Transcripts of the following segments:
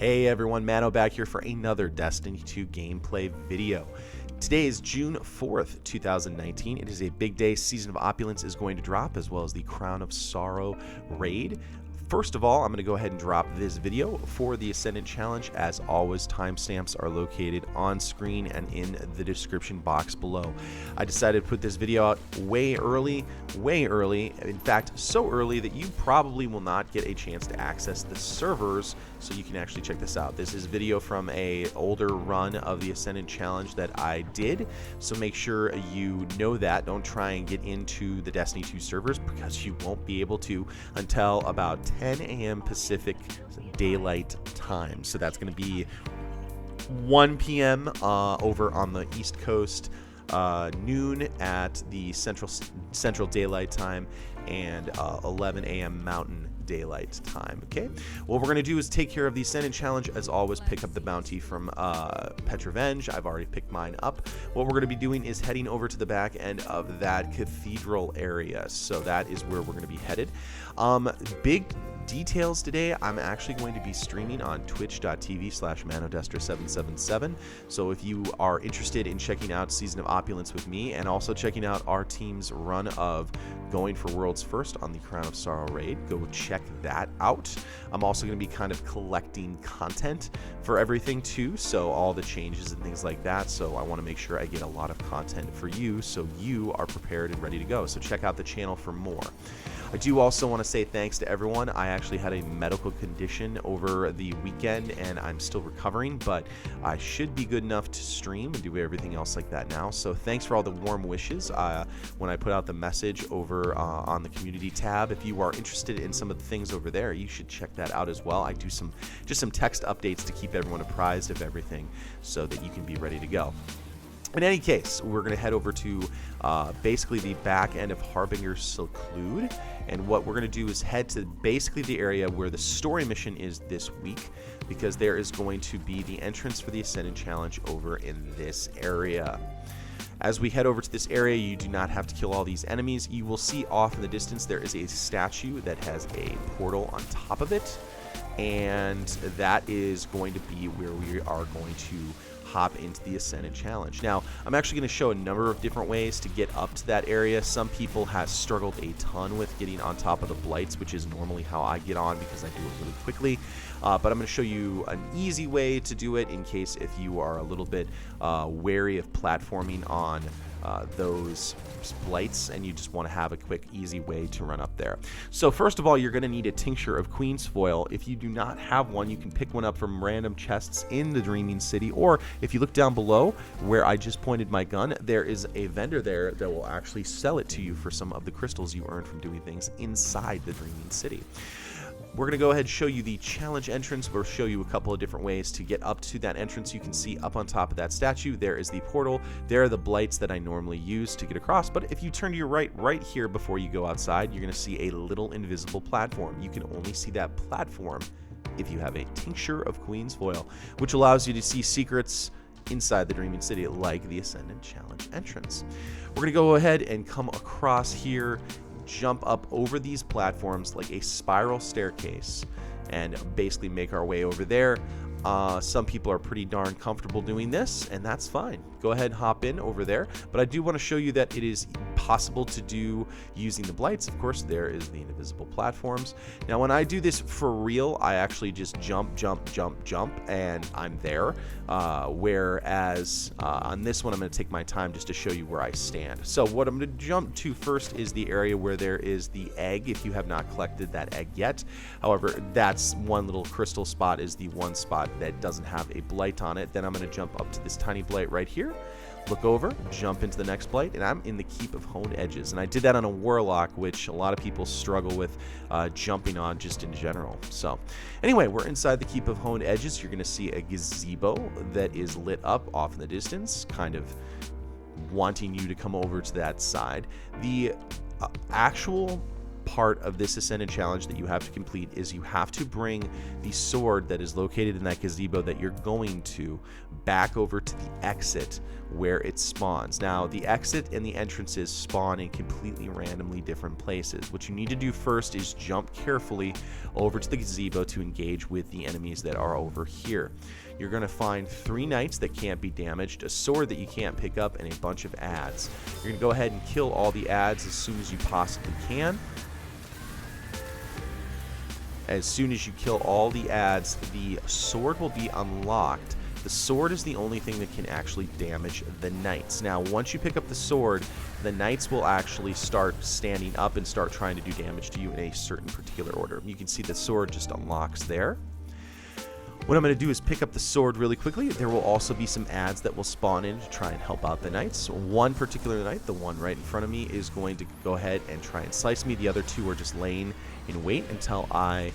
Hey everyone, Mano back here for another Destiny 2 gameplay video. Today is June 4th, 2019. It is a big day. Season of Opulence is going to drop, as well as the Crown of Sorrow raid. First of all, I'm going to go ahead and drop this video for the Ascendant Challenge. As always, timestamps are located on screen and in the description box below. I decided to put this video out way early, in fact, so early that you probably will not get a chance to access the servers, so you can actually check this out. This is video from an older run of the Ascendant Challenge that I did, so make sure you know that. Don't try and get into the Destiny 2 servers, because you won't be able to until about 10 a.m. Pacific Daylight Time. So that's going to be 1 p.m. Over on the East Coast, noon at the Central Daylight Time, and 11 a.m. Mountain Daylight Time. Okay, what we're going to do is take care of the Ascendant Challenge. As always, pick up the bounty from Petrovenge. I've already picked mine up. What we're going to be doing is heading over to the back end of that cathedral area, so that is where we're going to be headed. Big details today, I'm actually going to be streaming on twitch.tv/manodester777. So if you are interested in checking out Season of Opulence with me, and also checking out our team's run of going for World's First on the Crown of Sorrow raid, go check that out. I'm also going to be kind of collecting content for everything too, so all the changes and things like that. So I want to make sure I get a lot of content for you, so you are prepared and ready to go. So check out the channel for more. I do also want to say thanks to everyone. I actually had a medical condition over the weekend, and I'm still recovering, but I should be good enough to stream and do everything else like that now. So thanks for all the warm wishes when I put out the message over on the community tab. If you are interested in some of the things over there, you should check that out as well. I do some text updates to keep everyone apprised of everything, so that you can be ready to go. In any case, we're going to head over to basically the back end of Harbinger Seclude, and what we're going to do is head to basically the area where the story mission is this week, because there is going to be the entrance for the Ascendant Challenge over in this area. As we head over to this area, you do not have to kill all these enemies. You will see off in the distance there is a statue that has a portal on top of it, and that is going to be where we are going to hop into the Ascendant Challenge. Now, I'm actually going to show a number of different ways to get up to that area. Some people have struggled a ton with getting on top of the blights, which is normally how I get on, because I do it really quickly. But I'm going to show you an easy way to do it, in case if you are a little bit wary of platforming on those blights and you just want to have a quick, easy way to run up there. So first of all, you're going to need a tincture of Queen's Foil. If you do not have one, you can pick one up from random chests in the Dreaming City, or if you look down below where I just pointed my gun, there is a vendor there that will actually sell it to you for some of the crystals you earn from doing things inside the Dreaming City. We're going to go ahead and show you the challenge entrance. We'll show you a couple of different ways to get up to that entrance. You can see up on top of that statue, there is the portal. There are the blights that I normally use to get across, but if you turn to your right here before you go outside, you're going to see a little invisible platform. You can only see that platform if you have a tincture of Queen's Foil, which allows you to see secrets inside the Dreaming City, like the Ascendant Challenge entrance. We're going to go ahead and come across here, jump up over these platforms like a spiral staircase, and basically make our way over there. Some people are pretty darn comfortable doing this, and that's fine. Go ahead and hop in over there, but I do want to show you that it is possible to do using the blights. Of course, there is the invisible platforms. Now, when I do this for real, I actually just jump, and I'm there. Whereas on this one, I'm going to take my time just to show you where I stand. So what I'm going to jump to first is the area where there is the egg, if you have not collected that egg yet. However, that's one little crystal spot, is the one spot that doesn't have a blight on it. Then I'm going to jump up to this tiny blight right here, look over, jump into the next blight, and I'm in the Keep of Honed Edges. And I did that on a Warlock, which a lot of people struggle with jumping on just in general. So anyway, we're inside the Keep of Honed Edges. You're going to see a gazebo that is lit up off in the distance, kind of wanting you to come over to that side. The actual part of this Ascendant challenge that you have to complete is you have to bring the sword that is located in that gazebo that you're going to back over to the exit where it spawns. Now, the exit and the entrances spawn in completely randomly different places. What you need to do first is jump carefully over to the gazebo to engage with the enemies that are over here. You're going to find 3 knights that can't be damaged, a sword that you can't pick up, and a bunch of adds. You're going to go ahead and kill all the adds as soon as you possibly can. As soon as you kill all the adds, the sword will be unlocked. The sword is the only thing that can actually damage the knights. Now, once you pick up the sword, the knights will actually start standing up and start trying to do damage to you in a certain particular order. You can see the sword just unlocks there. What I'm going to do is pick up the sword really quickly. There will also be some adds that will spawn in to try and help out the knights. One particular knight, the one right in front of me, is going to go ahead and try and slice me. The other 2 are just laying in wait until I've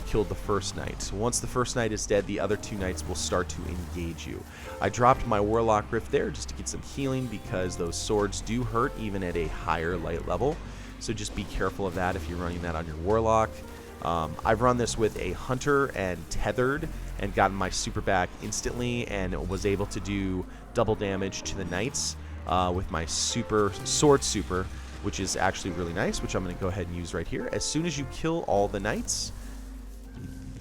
killed the first knight. So once the first knight is dead, the other 2 knights will start to engage you. I dropped my Warlock Rift there just to get some healing because those swords do hurt even at a higher light level. So just be careful of that if you're running that on your Warlock. I've run this with a Hunter and Tethered and gotten my super back instantly and was able to do double damage to the knights with my sword super, which is actually really nice, which I'm going to go ahead and use right here. As soon as you kill all the knights,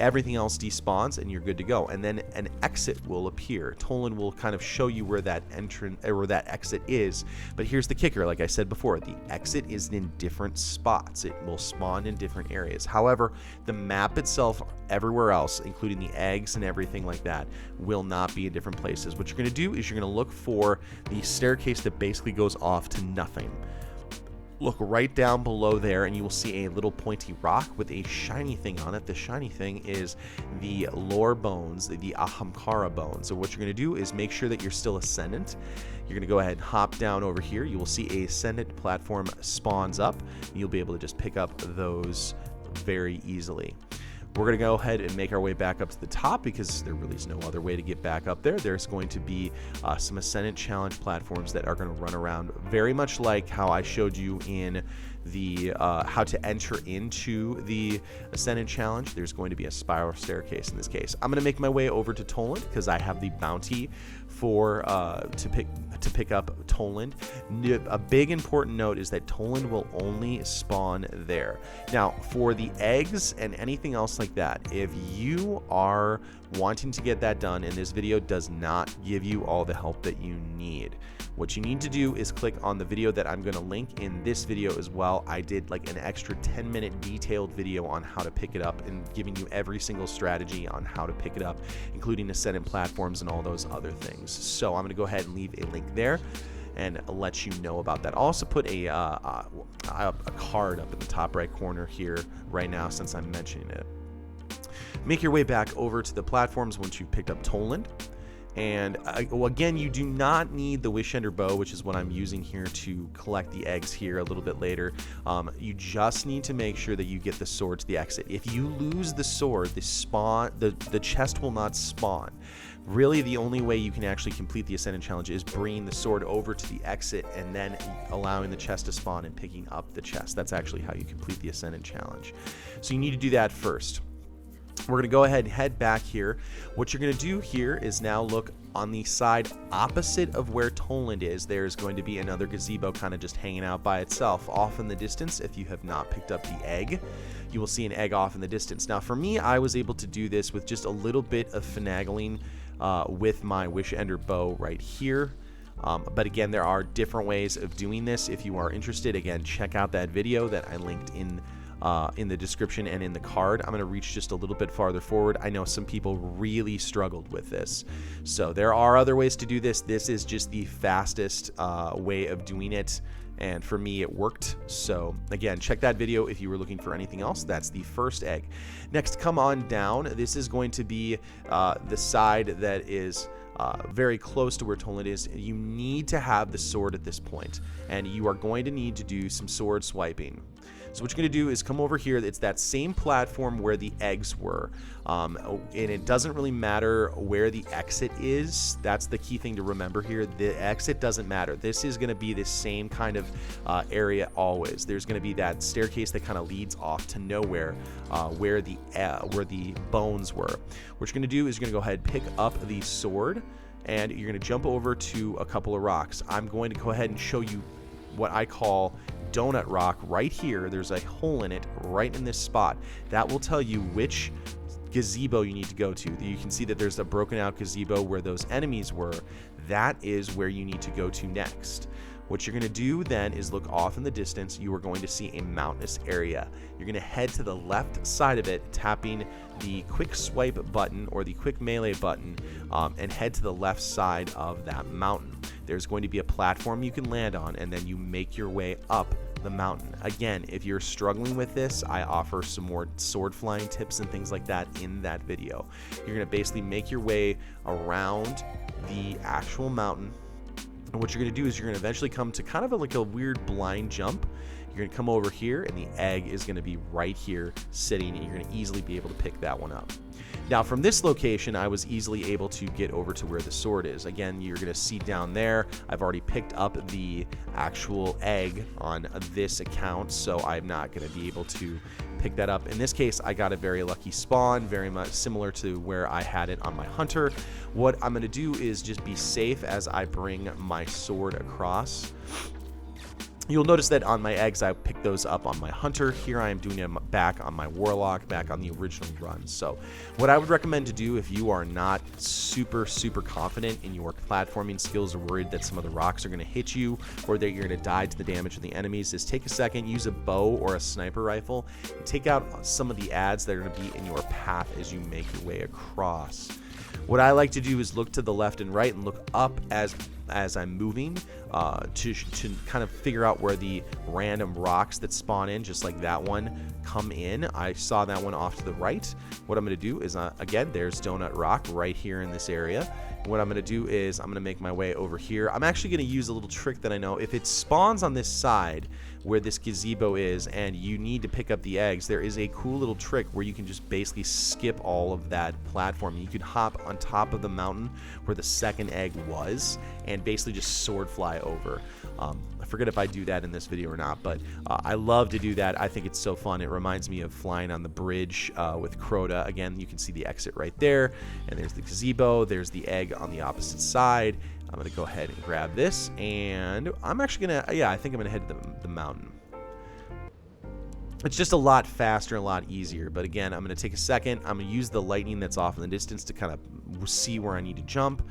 everything else despawns and you're good to go. And then an exit will appear. Toland will kind of show you where that exit is. But here's the kicker, like I said before, the exit is in different spots. It will spawn in different areas. However, the map itself, everywhere else, including the eggs and everything like that, will not be in different places. What you're going to do is you're going to look for the staircase that basically goes off to nothing. Look right down below there and you will see a little pointy rock with a shiny thing on it. The shiny thing is the lore bones, the Ahamkara bones. So what you're going to do is make sure that you're still Ascendant. You're going to go ahead and hop down over here. You will see a Ascendant platform spawns up. You'll be able to just pick up those very easily. We're going to go ahead and make our way back up to the top because there really is no other way to get back up there. There's going to be some Ascendant challenge platforms that are going to run around very much like how I showed you in the how to enter into the Ascendant challenge. There's going to be a spiral staircase in this case. I'm going to make my way over to Toland because I have the bounty for to pick up Toland. A big important note is that Toland will only spawn there. Now, for the eggs and anything else like that, if you are wanting to get that done and this video does not give you all the help that you need, what you need to do is click on the video that I'm going to link in this video as well. I did like an extra 10-minute detailed video on how to pick it up and giving you every single strategy on how to pick it up, including Ascendant platforms and all those other things. So I'm going to go ahead and leave a link there and let you know about that. I'll also put a card up in the top right corner here right now since I'm mentioning it. Make your way back over to the platforms once you've picked up Toland. And again, you do not need the Wishender bow, which is what I'm using here to collect the eggs here a little bit later. You just need to make sure that you get the sword to the exit. If you lose the sword, the chest will not spawn. Really, the only way you can actually complete the Ascendant challenge is bringing the sword over to the exit and then allowing the chest to spawn and picking up the chest. That's actually how you complete the Ascendant challenge. So you need to do that first. We're going to go ahead and head back here. What you're going to do here is now look on the side opposite of where Toland is. There's going to be another gazebo kind of just hanging out by itself off in the distance. If you have not picked up the egg, you will see an egg off in the distance. Now for me, I was able to do this with just a little bit of finagling with my Wishender bow right here. But again, there are different ways of doing this. If you are interested, again, check out that video that I linked in the description and in the card. I'm going to reach just a little bit farther forward. I know some people really struggled with this. So there are other ways to do this. This is just the fastest way of doing it. And for me, it worked. So again, check that video if you were looking for anything else. That's the first egg. Next, come on down. This is going to be the side that is very close to where Toland is. You need to have the sword at this point, and you are going to need to do some sword swiping. So what you're going to do is come over here. It's that same platform where the eggs were. And it doesn't really matter where the exit is. That's the key thing to remember here. The exit doesn't matter. This is going to be the same kind of area always. There's going to be that staircase that kind of leads off to nowhere, where the bones were. What you're going to do is you're going to go ahead and pick up the sword, and you're going to jump over to a couple of rocks. I'm going to go ahead and show you what I call donut rock right here. There's a hole in it right in this spot. That will tell you which gazebo you need to go to. You can see that there's a broken out gazebo where those enemies were. That is where you need to go to next. What you're going to do then is look off in the distance. You are going to see a mountainous area. You're going to head to the left side of it, tapping the quick swipe button or the quick melee button, and head to the left side of that mountain. There's going to be a platform you can land on, and then you make your way up the mountain. Again, if you're struggling with this, I offer some more sword flying tips and things like that in that video. You're going to basically make your way around the actual mountain. And what you're going to do is you're going to eventually come to kind of like a weird blind jump. You're going to come over here, and the egg is going to be right here sitting, and you're going to easily be able to pick that one up. Now, from this location, I was easily able to get over to where the sword is. Again, you're going to see down there, I've already picked up the actual egg on this account, so I'm not going to be able to pick that up. In this case, I got a very lucky spawn, very much similar to where I had it on my hunter. What I'm going to do is just be safe as I bring my sword across. You'll notice that on my eggs, I picked those up on my hunter. Here I am doing them back on my warlock, back on the original run. So what I would recommend to do if you are not super confident in your platforming skills or worried that some of the rocks are going to hit you or that you're going to die to the damage of the enemies is take a second, use a bow or a sniper rifle, and take out some of the adds that are going to be in your path as you make your way across. What I like to do is look to the left and right and look up as I'm moving to kind of figure out where the random rocks that spawn in, just like that one, come in. I saw that one off to the right. What I'm going to do is, again, there's Donut Rock right here in this area. What I'm going to do is I'm going to make my way over here. I'm actually going to use a little trick that I know. If it spawns on this side where this gazebo is and you need to pick up the eggs, there is a cool little trick where you can just basically skip all of that platform. You can hop on top of the mountain where the second egg was and basically just sword fly over. I forget if I do that in this video or not, but I love to do that. I think it's so fun. It reminds me of flying on the bridge with Crota. Again, you can see the exit right there, and there's the gazebo. There's the egg on the opposite side. I'm going to go ahead and grab this, and I'm actually going to, I think I'm going to head to the mountain. It's just a lot faster, a lot easier. But again, I'm going to take a second. I'm going to use the lightning that's off in the distance to kind of see where I need to jump.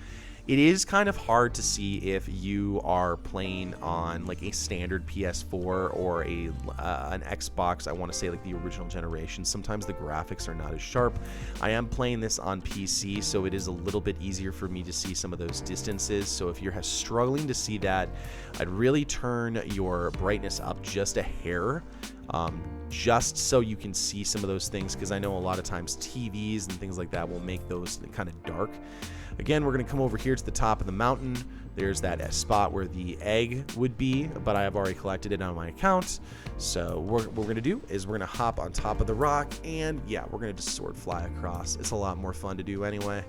It is kind of hard to see if you are playing on like a standard PS4 or an Xbox. I want to say like the original generation. Sometimes the graphics are not as sharp. I am playing this on PC, so it is a little bit easier for me to see some of those distances. So if you're struggling to see that, I'd really turn your brightness up just a hair. Just so you can see some of those things, because I know a lot of times TVs and things like that will make those kind of dark. Again, we're going to come over here to the top of the mountain. There's that spot where the egg would be, but I have already collected it on my account. So what we're going to do is we're going to hop on top of the rock, and yeah, we're going to just sword fly across. It's a lot more fun to do anyway.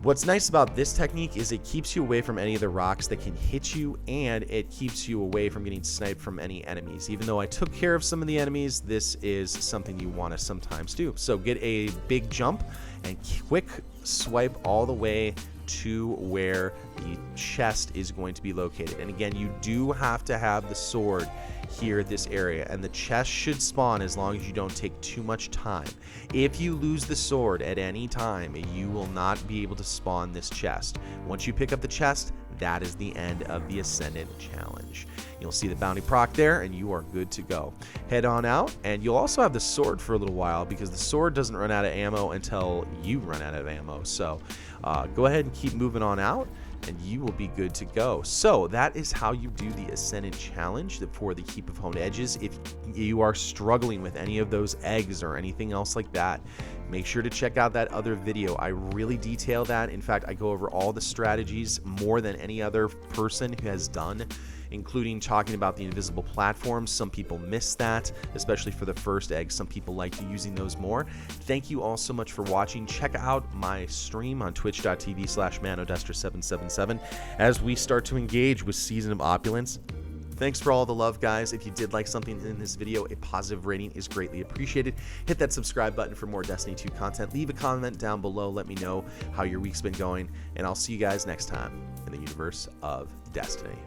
What's nice about this technique is it keeps you away from any of the rocks that can hit you, and it keeps you away from getting sniped from any enemies. Even though I took care of some of the enemies, this is something you want to sometimes do. So get a big jump and quick swipe all the way to where the chest is going to be located. And again, you do have to have the sword here at this area, and the chest should spawn as long as you don't take too much time. If you lose the sword at any time, you will not be able to spawn this chest. Once you pick up the chest, that is the end of the Ascendant challenge. You'll see the bounty proc there, and you are good to go. Head on out, and you'll also have the sword for a little while, because the sword doesn't run out of ammo until you run out of ammo. So go ahead and keep moving on out, and you will be good to go. So that is how you do the Ascendant challenge for the Heap of Honed Edges. If you are struggling with any of those eggs or anything else like that, make sure to check out that other video. I really detail that. In fact, I go over all the strategies more than any other person who has done including talking about the invisible platforms. Some people miss that, especially for the first egg. Some people like using those more. Thank you all so much for watching. Check out my stream on twitch.tv/manodestra777 as we start to engage with Season of Opulence. Thanks for all the love, guys. If you did like something in this video, a positive rating is greatly appreciated. Hit that subscribe button for more Destiny 2 content. Leave a comment down below. Let me know how your week's been going. And I'll see you guys next time in the universe of Destiny.